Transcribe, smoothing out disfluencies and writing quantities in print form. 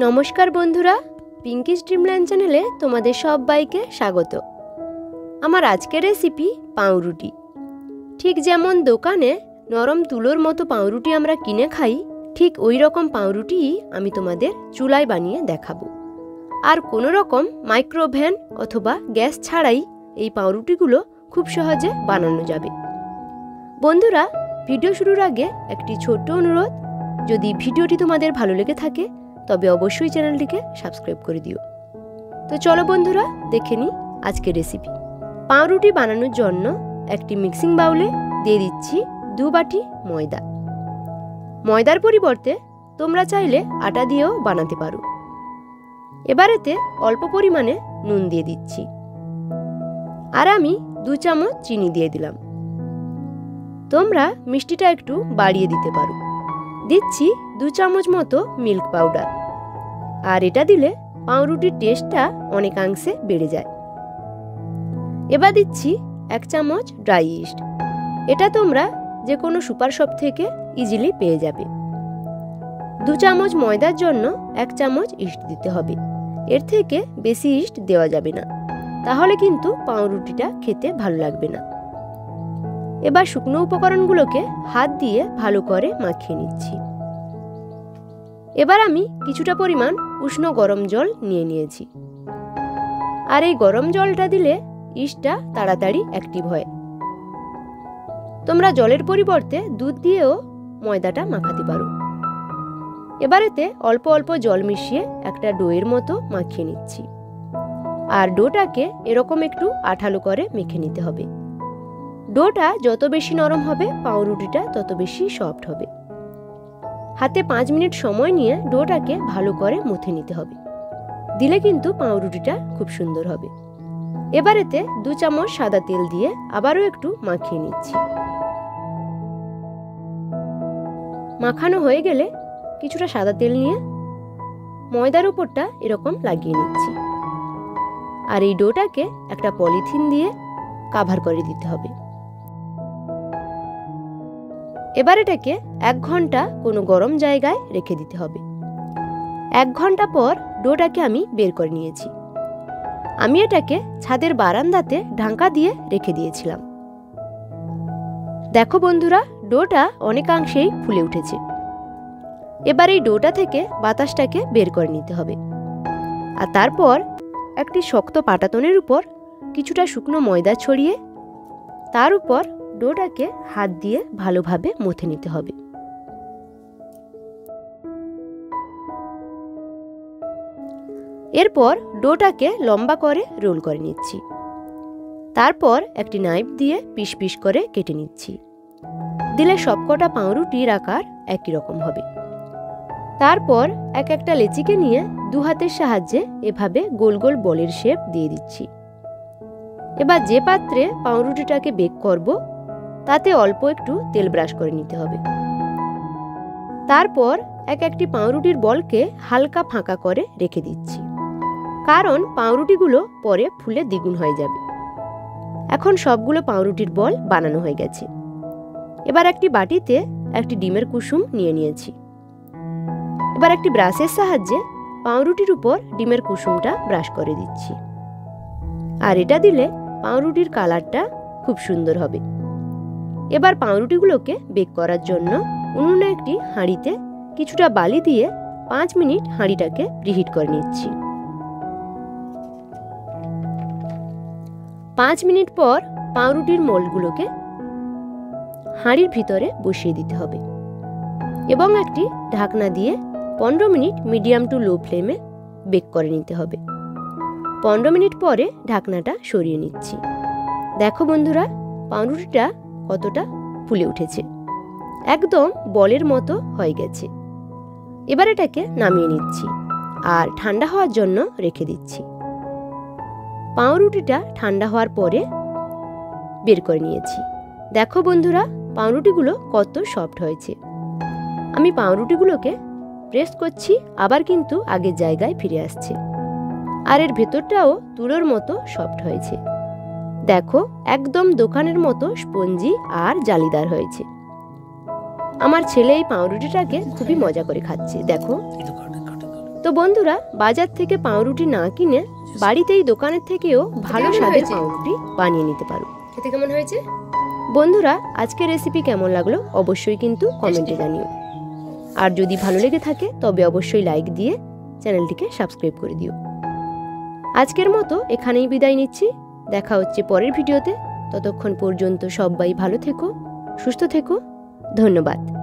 নমস্কার বন্ধুরা, পিঙ্কিস ড্রিমল্যান্ড চ্যানেলে তোমাদের সবাইকে স্বাগত। আমার আজকের রেসিপি পাউরুটি। ঠিক যেমন দোকানে নরম তুলোর মতো পাউরুটি আমরা কিনে খাই, ঠিক ওই রকম পাউরুটিই আমি তোমাদের চুলায় বানিয়ে দেখাবো। আর কোনো রকম মাইক্রোওভেন অথবা গ্যাস ছাড়াই এই পাউরুটিগুলো খুব সহজে বানানো যাবে। বন্ধুরা, ভিডিও শুরুর আগে একটি ছোট্ট অনুরোধ, যদি ভিডিওটি তোমাদের ভালো লেগে থাকে তবে অবশ্যই চ্যানেলটিকে সাবস্ক্রাইব করে দিও। তো চলো বন্ধুরা, দেখে নিই আজকের রেসিপি। পাউরুটি বানানোর জন্য একটি মিক্সিং বাউলে দিয়ে দিচ্ছি 2 বাটি ময়দা। ময়দার পরিবর্তে তোমরা চাইলে আটা দিয়েও বানাতে পারো। এবার এতে অল্প পরিমাণে নুন দিয়ে দিচ্ছি, আর আমি 2 চামচ চিনি দিয়ে দিলাম। তোমরা মিষ্টিটা একটু বাড়িয়ে দিতে পারো। দিচ্ছি 2 চামচ মতো মিল্ক পাউডার, আর এটা দিলে পাউরুটির টেস্টটা অনেকাংশে বেড়ে যায়। এবার দিচ্ছি 1 চামচ ড্রাই ইস্ট। এটা তোমরা যে কোনো সুপার শপ থেকে ইজিলি পেয়ে যাবে। 2 চামচ ময়দার জন্য 1 চামচ ইস্ট দিতে হবে। এর থেকে বেশি ইস্ট দেওয়া যাবে না, তাহলে কিন্তু পাউরুটিটা খেতে ভালো লাগবে না। এবার শুকনো উপকরণগুলোকে হাত দিয়ে ভালো করে মাখিয়ে নিচ্ছি। এবার আমি কিছুটা পরিমাণ উষ্ণ গরম জল নিয়ে নিয়েছি, আর এই গরম জলটা দিলে ইস্টটা তাড়াতাড়ি অ্যাক্টিভ হয়। তোমরা জলের পরিবর্তে দুধ দিয়েও ময়দাটা মাখাতে পারো। এবার এতে অল্প অল্প জল মিশিয়ে একটা ডোয়ের মতো মাখিয়ে নিচ্ছি, আর ডোটাকে এরকম একটু আঠালো করে মেখে নিতে হবে। ডোটা যত বেশি নরম হবে পাউরুটিটা তত বেশি সফট হবে। হাতে 5 মিনিট সময় নিয়ে ডোটাকে ভালো করে মুথে নিতে হবে, দিলে কিন্তু পাউরুটিটা খুব সুন্দর হবে। এবার এতে 2 চামচ সাদা তেল দিয়ে আবারও একটু মাখিয়ে নিচ্ছি। মাখানো হয়ে গেলে কিছুটা সাদা তেল নিয়ে ময়দার উপরটা এরকম লাগিয়ে নিচ্ছি, আর এই ডোটাকে একটা পলিথিন দিয়ে কভার করে দিতে হবে। এবার এটাকে 1 ঘন্টা কোনো গরম জায়গায় রেখে দিতে হবে। 1 ঘন্টা পর ডোটাকে আমি বের করে নিয়েছি। আমি এটাকে ছাদের বারান্দাতে ঢাকা দিয়ে রেখে দিয়েছিলাম। দেখো বন্ধুরা, ডোটা অনেকাংশেই ফুলে উঠেছে। এবার এই ডোটা থেকে বাতাসটাকে বের করে নিতে হবে, আর তারপর একটি শক্ত পাটাতনের উপর কিছুটা শুকনো ময়দা ছড়িয়ে তার উপর ডোটাকে হাত দিয়ে ভালোভাবে মুথে নিতে হবে। এরপর ডোটাকে লম্বা করে রোল করে নিচ্ছি। তারপর একটি নাইফ দিয়ে পিস পিস করে কেটে নিচ্ছি, দিলে সবকটা পাউরুটির আকার একই রকম হবে। তারপর একটা লেচিকে নিয়ে 2 হাতের সাহায্যে এভাবে গোল গোল বলের শেপ দিয়ে দিচ্ছি। এবার যে পাত্রে পাউরুটিটাকে বেক করব তাতে অল্প একটু তেল ব্রাশ করে নিতে হবে। তারপর একটি পাউরুটির বলকে হালকা ফাঁকা করে রেখে দিচ্ছি, কারণ পাউরুটিগুলো পরে ফুলে দ্বিগুণ হয়ে যাবে। এখন সবগুলো পাউরুটির বল বানানো হয়ে গেছে। এবার একটি বাটিতে একটি ডিমের কুসুম নিয়ে নিয়েছি। এবার একটি ব্রাশের সাহায্যে পাউরুটির উপর ডিমের কুসুমটা ব্রাশ করে দিচ্ছি, আর এটা দিলে পাউরুটির কালারটা খুব সুন্দর হবে। এবার পাউরুটিগুলোকে বেক করার জন্য উনুনে একটি হাঁড়িতে কিছুটা বালি দিয়ে 5 মিনিট হাঁড়িটাকে প্রিহিট করে নিচ্ছি। 5 মিনিট পর পাউরুটির মোল্ডগুলোকে হাঁড়ির ভিতরে বসিয়ে দিতে হবে এবং একটি ঢাকনা দিয়ে 15 মিনিট মিডিয়াম টু লো ফ্লেমে বেক করে নিতে হবে। 15 মিনিট পরে ঢাকনাটা সরিয়ে নিচ্ছি। দেখো বন্ধুরা, পাউরুটিটা কতটা ফুলে উঠেছে, একদম বলের মতো হয়ে গেছে। এবার এটাকে নামিয়ে নিচ্ছি আর ঠান্ডা হওয়ার জন্য রেখে দিচ্ছি। পাউরুটিটা ঠান্ডা হওয়ার পরে বের করে নিয়েছি। দেখো বন্ধুরা, পাউরুটিগুলো কত সফট হয়েছে। আমি পাউরুটিগুলোকে প্রেস করছি, আবার কিন্তু আগের জায়গায় ফিরে আসছে, আর এর ভেতরটাও তুলোর মতো সফট হয়েছে। দেখো, একদম দোকানের মতো স্পঞ্জি আর জালিদার হয়েছে। আমার ছেলে এই পাউরুটিটাকে খুবই মজা করে খাচ্ছে। দেখো, তো বন্ধুরা, বাজার থেকে পাউরুটি না কিনে বাড়িতেই দোকানের থেকেও ভালো স্বাদের পাউরুটি বানিয়ে নিতে পারো। খেতে কেমন হয়েছে বন্ধুরা, আজকের রেসিপি কেমন লাগলো অবশ্যই কিন্তু কমেন্টে জানিও। আর যদি ভালো লেগে থাকে তবে অবশ্যই লাইক দিয়ে চ্যানেলটিকে সাবস্ক্রাইব করে দিও। আজকের মতো এখানেই বিদায় নিচ্ছি। দেখা হচ্ছে পরের ভিডিওতে। ততক্ষণ পর্যন্ত সবাই ভালো থেকো, সুস্থ থেকো। ধন্যবাদ।